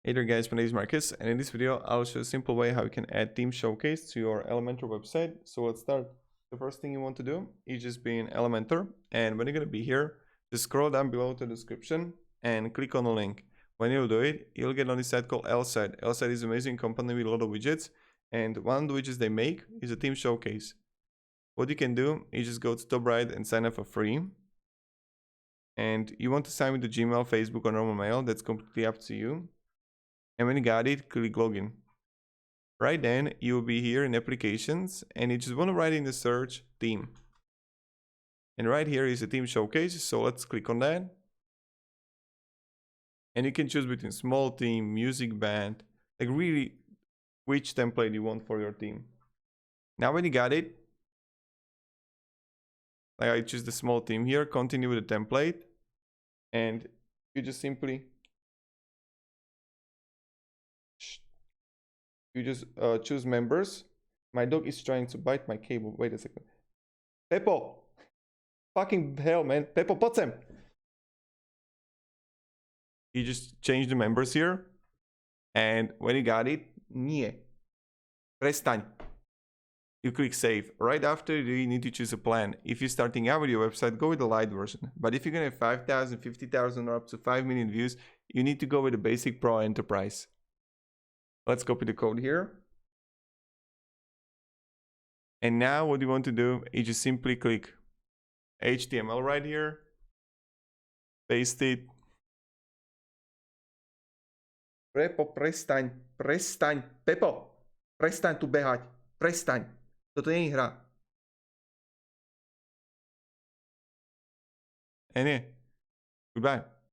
Hey there guys, my name is Marcus, and in this video I'll show a simple way how you can add theme showcase to your Elementor website. So let's start. The first thing you want to do is just be in Elementor, and when you're going to be here, just scroll down below to the description and click on the link. When you'll do it, you'll get on this site called L-Site. L-Site is an amazing company with a lot of widgets, and one of the widgets they make is a theme showcase. What you can do is just go to top right and sign up for free. And you want to sign with the Gmail, Facebook, or normal mail. That's completely up to you. And when you got it, click login. Right then, you will be here in applications, and you just want to write in the search theme. And right here is the theme showcase, so let's click on that. And you can choose between small theme, music band, like really which template you want for your theme. Now when you got it, like I choose the small theme here, continue with the template, and you just simply choose members. My dog is trying to bite my cable. Wait a second. Peppo! Fucking hell, man. Peppo, potem! You just change the members here. And when you got it, nie. Prestaň. You click save. Right after, you need to choose a plan. If you're starting out with your website, go with the light version. But if you're gonna have 5,000, 50,000 or up to 5 million views, you need to go with the basic pro enterprise. Let's copy the code here. And now what you want to do is just simply click HTML right here, paste it. Pepo, prestaň, Pepo, prestaň tu behať, prestaň. Toto nie je hra. And yeah, goodbye.